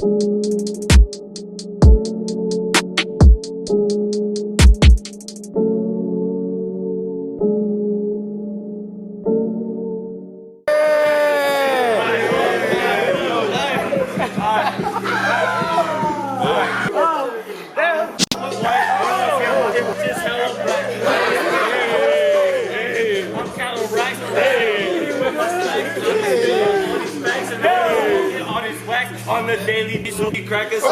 On the daily, these will be crackers.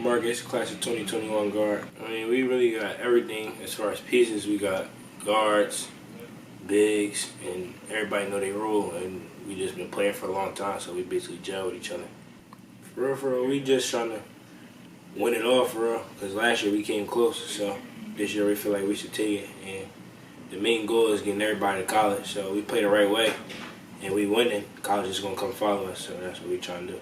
Marcus, class of 2021 guard. I mean, we really got everything as far as pieces. We got guards, bigs, and everybody know their role, and we just been playing for a long time, so we basically gel with each other. For real, we just trying to win it all for real, because last year we came close, so this year we feel like we should take it, and the main goal is getting everybody to college, so we play the right way, and we winning, college is going to come follow us, so that's what we trying to do.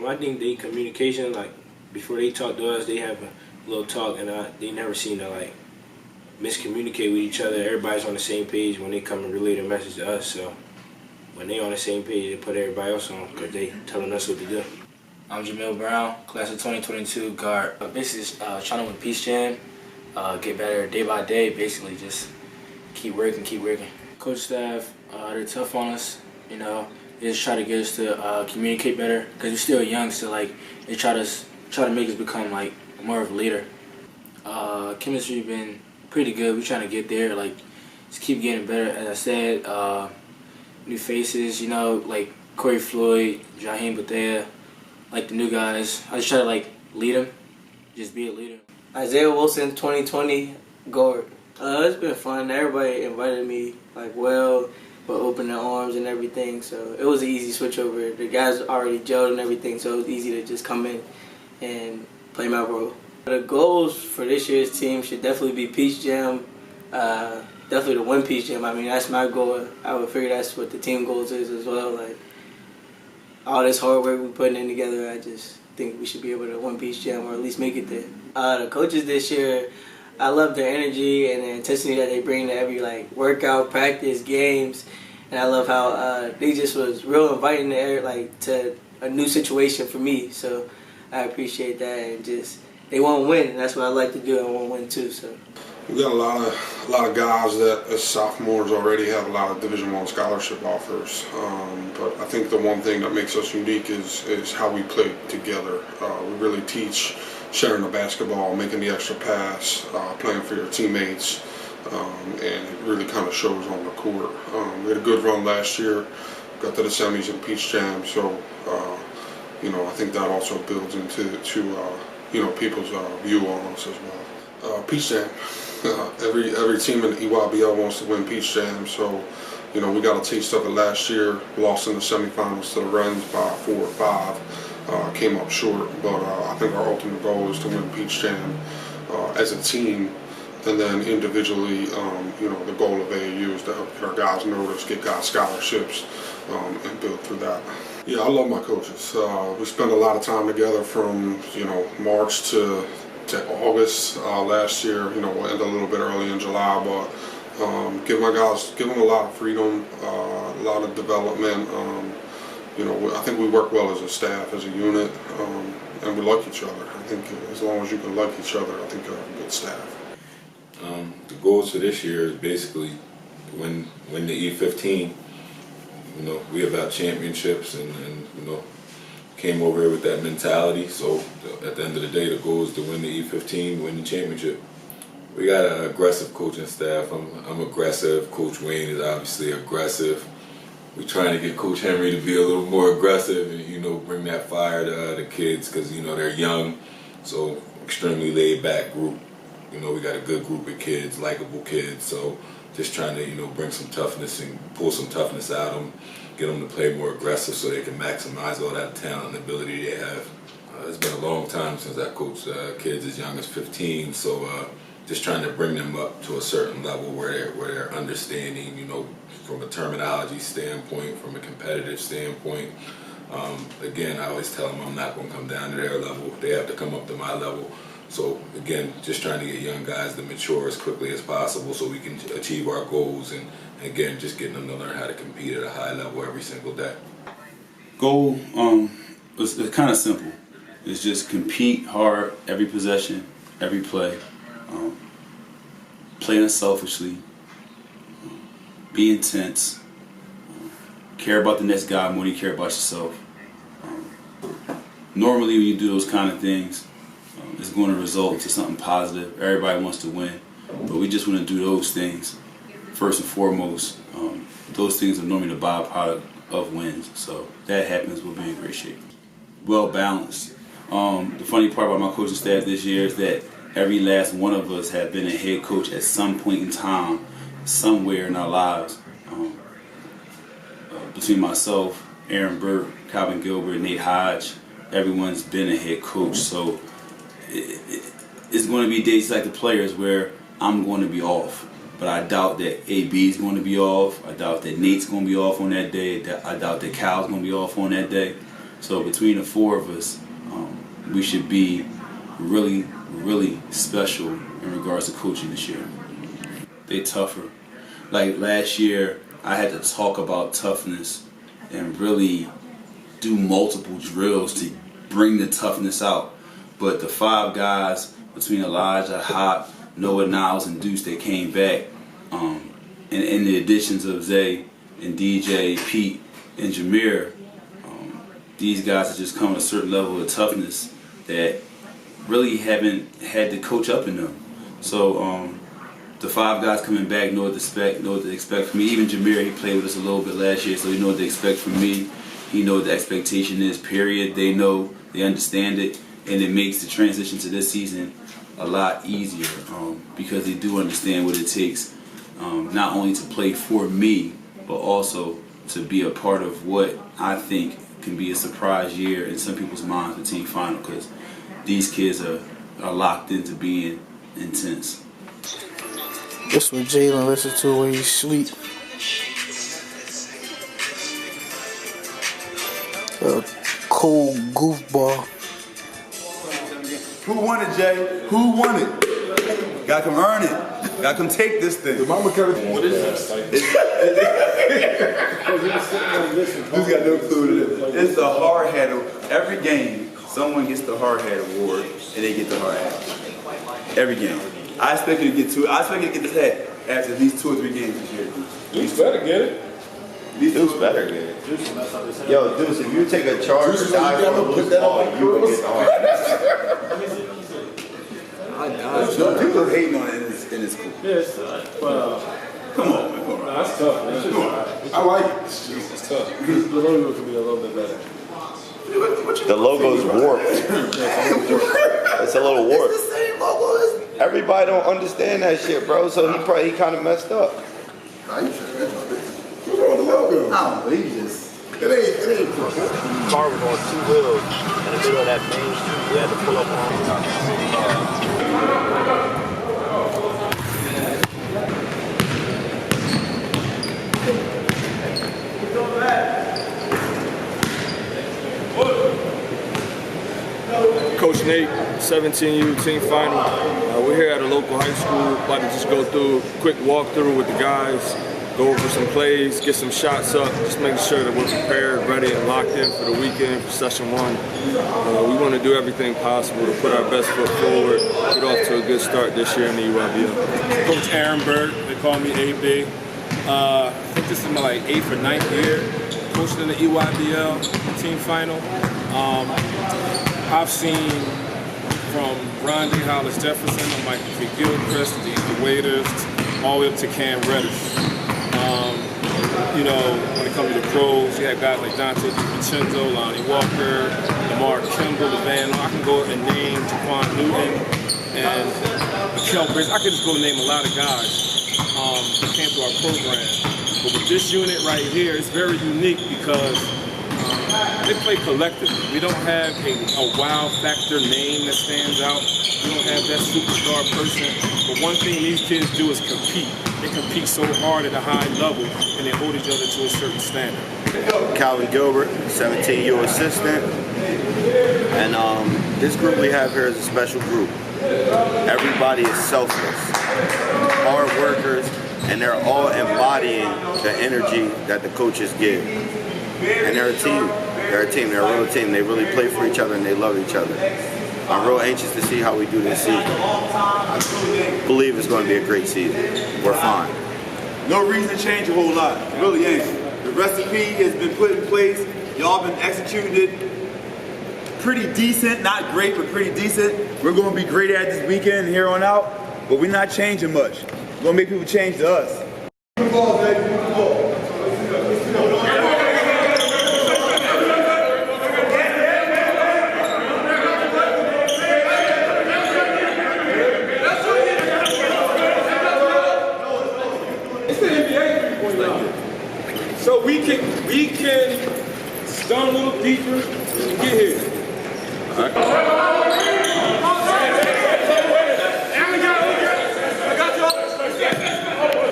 I think the communication, like, before they talk to us, they have a little talk, and they never seem to, like, miscommunicate with each other. Everybody's on the same page when they come and relay their message to us, so when they on the same page, they put everybody else on because they telling us what to do. I'm Jamil Brown, class of 2022 guard. Basically, trying to win Peace Jam, get better day by day, basically just keep working. Coach staff, they're tough on us, you know. They just try to get us to communicate better because we're still young, so like they try to make us become like more of a leader. Chemistry been pretty good. We're trying to get there, like just keep getting better. As I said, new faces, you know, like Corey Floyd, Jaheim Bethea, like the new guys. I just try to like lead them, just be a leader. Isaiah Wilson, 2020 guard. It's been fun. Everybody invited me like well, with open their arms and everything. So it was an easy switch over. The guys already gelled and everything, so it was easy to just come in and play my role. The goals for this year's team should definitely be Peace Jam. Definitely to win Peace Jam. I mean, that's my goal. I would figure that's what the team goals is as well. Like all this hard work we're putting in together, I just think we should be able to win Peace Jam or at least make it there. The coaches this year, I love their energy and the intensity that they bring to every like workout, practice, games, and I love how they just was real inviting to a new situation for me. So I appreciate that, and just they want to win, and that's what I like to do. I want to win too. So we got a lot of guys that as sophomores already have a lot of Division I scholarship offers. But I think the one thing that makes us unique is how we play together. We really teach sharing the basketball, making the extra pass, playing for your teammates, and it really kind of shows on the court. We had a good run last year, got to the semis in Peace Jam, so I think that also builds into people's view on us as well. Peace Jam. Every team in EYBL wants to win Peace Jam, so we got a taste of it last year. Lost in the semifinals to the Wrens by 4 or 5. Came up short, but I think our ultimate goal is to win Peace Jam as a team, and then individually, the goal of AAU is to help get our guys noticed, get guys scholarships, and build through that. Yeah, I love my coaches. We spent a lot of time together from March to August last year. We'll end a little bit early in July, but give them a lot of freedom, a lot of development. I think we work well as a staff, as a unit, and we like each other. I think as long as you can like each other, I think you have a good staff. The goals for this year is basically win the E15. We about championships, and came over here with that mentality. So at the end of the day, the goal is to win the E15, win the championship. We got an aggressive coaching staff. I'm aggressive. Coach Wayne is obviously aggressive. We're trying to get Coach Henry to be a little more aggressive and, bring that fire to the kids because, they're young. So extremely laid back group. We got a good group of kids, likable kids. So just trying to, bring some toughness and pull some toughness out of them, get them to play more aggressive so they can maximize all that talent and ability they have. It's been a long time since I coached kids as young as 15. So just trying to bring them up to a certain level where they're understanding, from a terminology standpoint, from a competitive standpoint, Again, I always tell them I'm not going to come down to their level. They have to come up to my level. So again, just trying to get young guys to mature as quickly as possible so we can achieve our goals, and again, just getting them to learn how to compete at a high level every single day. Goal, it's kind of simple. It's just compete hard every possession, every play, play unselfishly, be intense, care about the next guy more than you care about yourself. Normally when you do those kind of things, it's going to result into something positive. Everybody wants to win, but we just want to do those things first and foremost. Those things are normally the byproduct of wins, so that happens, we'll be in great shape. Well balanced. The funny part about my coaching staff this year is that every last one of us have been a head coach at some point in time, somewhere in our lives. Between myself, Aaron Burke, Calvin Gilbert, Nate Hodge, everyone's been a head coach. So it's going to be days like the players where I'm going to be off. But I doubt that AB is going to be off. I doubt that Nate's going to be off on that day. I doubt that Cal's going to be off on that day. So between the four of us, we should be really, really special in regards to coaching this year. They tougher. Like last year, I had to talk about toughness and really do multiple drills to bring the toughness out. But the five guys between Elijah, Hop, Noah Niles, and Deuce that came back, and the additions of Zay and DJ, Pete, and Jameer, these guys have just come to a certain level of toughness that really haven't had to coach up in them. So the five guys coming back know what to expect from me. Even Jameer, he played with us a little bit last year, so he know what to expect from me. He know what the expectation is, period. They know, they understand it, and it makes the transition to this season a lot easier because they do understand what it takes, not only to play for me, but also to be a part of what I think can be a surprise year in some people's minds, the team final, because these kids are locked into being intense. This what Jalen listens to when he's sleep. A cool goofball. Who won it, Jay? Who won it? Gotta come earn it. Gotta come take this thing. What is this? Who's got no clue to this? It's the hard hat. Every game, someone gets the hard hat award, and they get the hard hat. Every game. I expect you to get this hat after at least 2 or 3 games this year. Deuce better get it. Deuce better get it. Yo, Deuce, if you take a charge or die for a loose ball, you would get the hard hat. People are hating on it in his school. Yes, Come on, man. Come on. that's tough, man. I like it. It's tough. The logo could be a little bit better. The logo's warped. It's a little warped. It's the same logo. Everybody don't understand that shit, bro. So he kind of messed up. What's wrong with the logo? I don't know. He just. It ain't perfect. Car was on 2 wheels in the middle of that main street. We had to pull up on. Coach Nate, 17U team final. We're here at a local high school, about to just go through a quick walkthrough with the guys, go over some plays, get some shots up, just making sure that we're prepared, ready, and locked in for the weekend for session 1. We want to do everything possible to put our best foot forward, get off to a good start this year in the EYBL. Coach Aaron Burke, they call me AB. I think this is my 8th or 9th year coaching in the EYBL team final. I've seen from Ron D. Hollis Jefferson, Michael K. Gilchrist, the Waiters, all the way up to Cam Reddish. You know, when it comes to the pros, you have guys like Dante DiVincenzo, Lonnie Walker, Lamar Kimball, Levan. I can go and name Jaquan Newton and Mikel Bridges. I could just go and name a lot of guys that came through our program. But with this unit right here, it's very unique because they play collectively. We don't have a wow factor name that stands out. We don't have that superstar person. But one thing these kids do is compete. they compete so hard at a high level and they hold each other to a certain standard. Calvin Gilbert, 17-year assistant. And this group we have here is a special group. Everybody is selfless, hard workers, and they're all embodying the energy that the coaches give. And they're a team. They're a team. They're a real team. They really play for each other and they love each other. I'm real anxious to see how we do this season. I believe it's going to be a great season. We're fine. No reason to change a whole lot. It really ain't. The recipe has been put in place. Y'all been executing it pretty decent. Not great, but pretty decent. We're going to be great at this weekend here on out, but we're not changing much. We're going to make people change to us. So we can start a little deeper and get here. All right.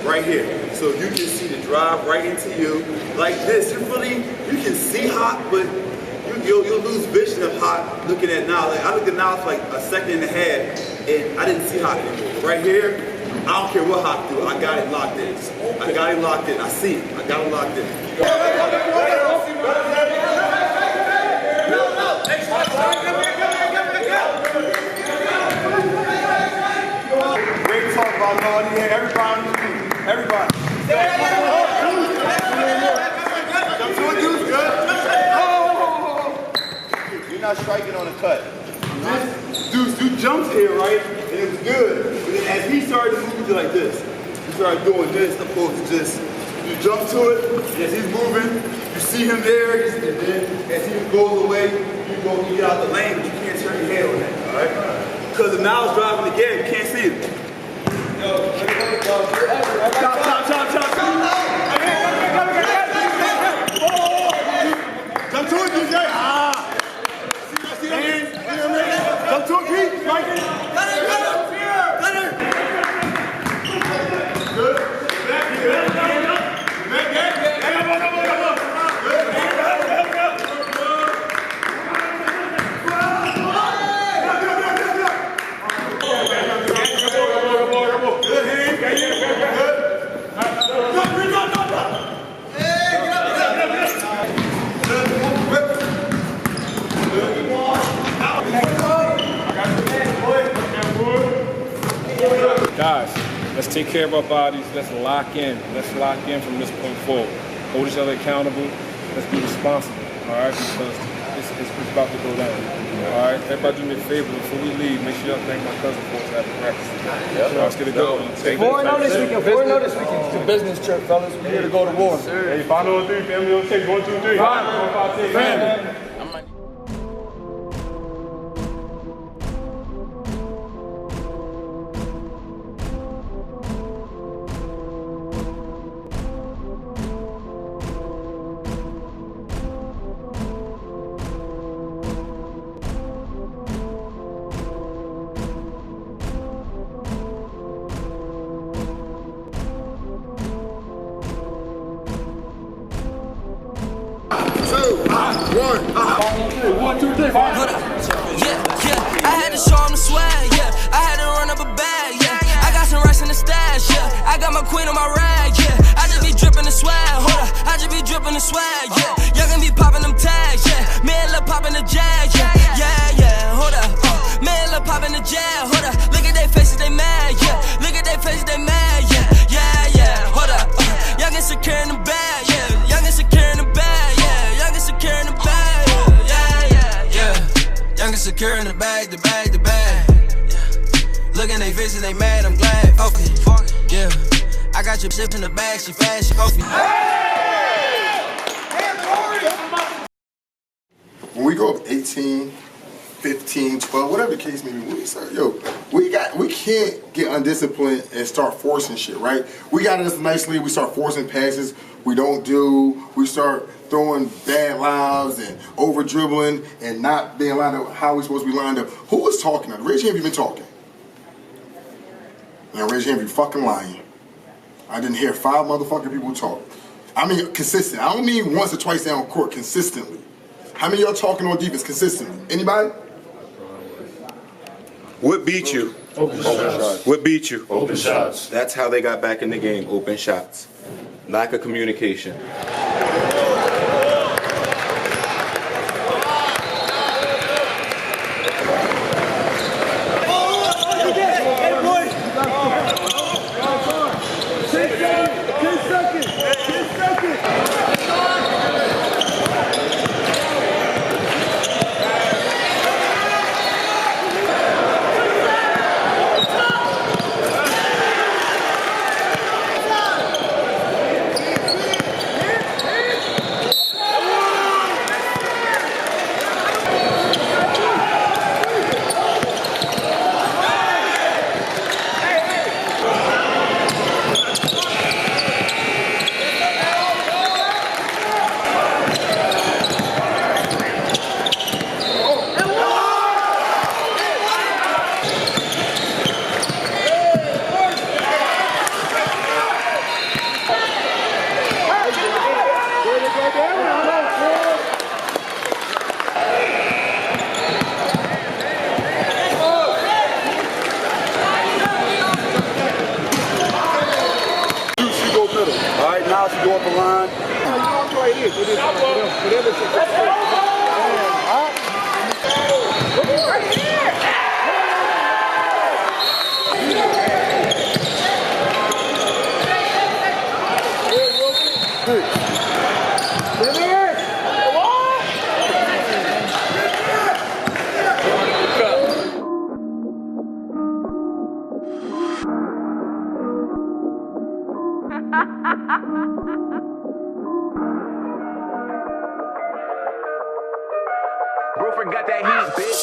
Right here. So you can see the drive right into you. Like this. You can see hot, but you'll lose vision of hot looking at now. Like I looked at now for like a second and a half and I didn't see hot anymore. Right here, I don't care what hot do. I got it locked in. I got it locked in. I see it. I got it locked in. Great to talk about all here. Everybody. You're not striking on a cut. Dude jumped here, right? And it was good. But then as he started to move, like this. He started doing this, opposed to just, you jump to it, and as he's moving, you see him there, and then as he goes away, you get out the lane, but you can't turn your head on that, all right? Because if now it's driving again, you can't see it. Chop. Jump to it, DJ. See that? Jump to it, Pete. Right there. Guys, let's take care of our bodies. Let's lock in. Let's lock in from this point forward. Hold each other accountable. Let's be responsible, all right? Because it's about to go down, all right? Everybody do me a favor. Before we leave, make sure y'all thank my cousin for us having practice. Yep. Let's get it going. Before we know this weekend, it's a business trip, fellas. We're here to go to war. Hey, final on three, family on take 1, 2, 3. Family. Yeah, I had to show him the swag, yeah. I had to run up a bag, yeah. I got some racks in the stash, yeah. I got my queen on my rag, yeah. I just be dripping the swag, hold up. I just be dripping the swag, yeah. Y'all gonna be popping them tags, yeah. Man, look popping the jag, yeah, hold up. Man, look popping the jag, hold up. Look at their faces, they mad, yeah. Look at their faces, they mad, yeah, hold up. Y'all get secure in the bag, yeah. Y'all get secure in the bag, yeah. Y'all get secure in the bag, yeah. Young and secure in the bag, the bag. Yeah. Look in they faces, they mad, I'm glad. Focus. Yeah. I got your shit in the bag, she fast, she focus. When we go up 18, 15, 12, whatever the case may be, we start, we can't get undisciplined and start forcing shit, right? We got this nicely, we start forcing passes, we start throwing bad lines and over dribbling and not being lined up how we supposed to be lined up. Who was talking now? Raise your hand if you've been talking. Now raise your hand if you're fucking lying. I didn't hear 5 motherfucking people talk. I mean, consistent. I don't mean once or twice down court, consistently. How many of y'all talking on defense consistently? Anybody? What beat you? Open shots. What beat you? Open shots. That's how they got back in the game, open shots. Lack of communication. Now she go up the line. Right here. Bro, got that heat, bitch.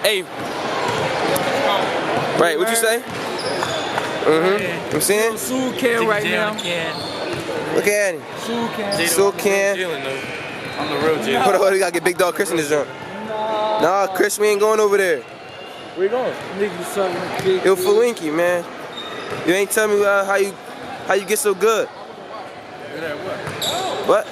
Hey. Right, what you say? Mm-hmm. I'm seeing? Sue can right now. Look at him. Sue can. I'm the real Jalen. Hold on, we gotta get Big Dog Chris in this joint. Nah, Chris, we ain't going over there. Where you going? Niggas sucking big. Yo, Falinky, man. You ain't tell me how you get so good. What?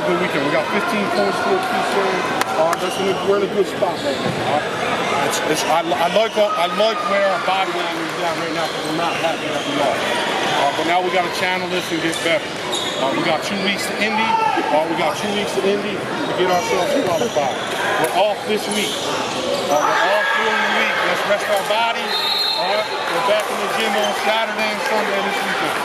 good weekend. We got 15 points scored each we're in a good spot right now. I like where our body language is at right now because we're not happy that we lost. But now we got to channel this and get better. We got 2 weeks to Indy. To get ourselves qualified. We're off this week. We're off during the week. Let's rest our bodies. We're back in the gym on Saturday and Sunday this weekend.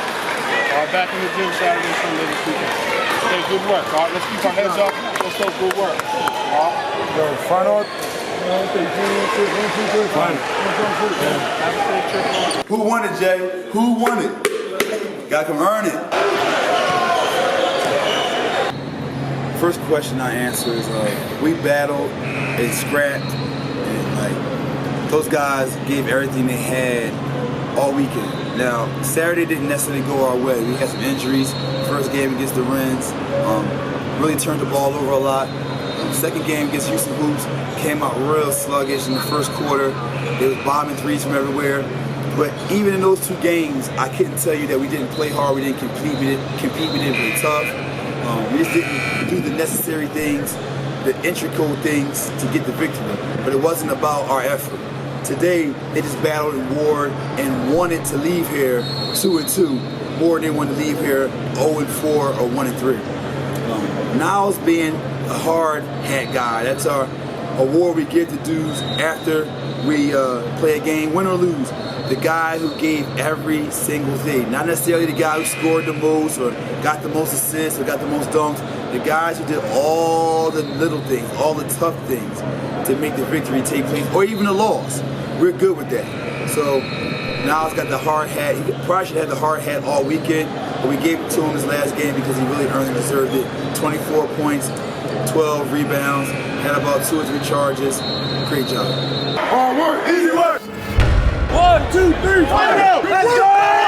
Back in the gym Saturday and Sunday this weekend. Okay, good work. Let's keep our heads up. Let's do good work. Front on. Who won it, Jay? Who won it? Gotta come earn it. First question I answer is we battled and scrapped and those guys gave everything they had all weekend. Now Saturday didn't necessarily go our way. We had some injuries. First game against the Wrens, really turned the ball over a lot. Second game against Houston Hoops came out real sluggish in the first quarter. They was bombing threes from everywhere. But even in those 2 games, I couldn't tell you that we didn't play hard, we didn't compete, we didn't play tough. We just didn't do the necessary things, the intricate things to get the victory. But it wasn't about our effort. Today, they just battled and warred and wanted to leave here 2-2 more than they wanted to leave here 0-4 or 1-3. Niles being a hard hat guy, that's our award we give to dudes after we play a game, win or lose. The guy who gave every single thing. Not necessarily the guy who scored the most or got the most assists or got the most dunks. The guys who did all the little things, all the tough things to make the victory take place, or even the loss. We're good with that. So Niles got the hard hat. He probably should have had the hard hat all weekend, but we gave it to him his last game because he really earned and deserved it. 24 points, 12 rebounds, had about 2 or 3 charges. Great job. Hard work, easy work. 1, 2, 3, let's go!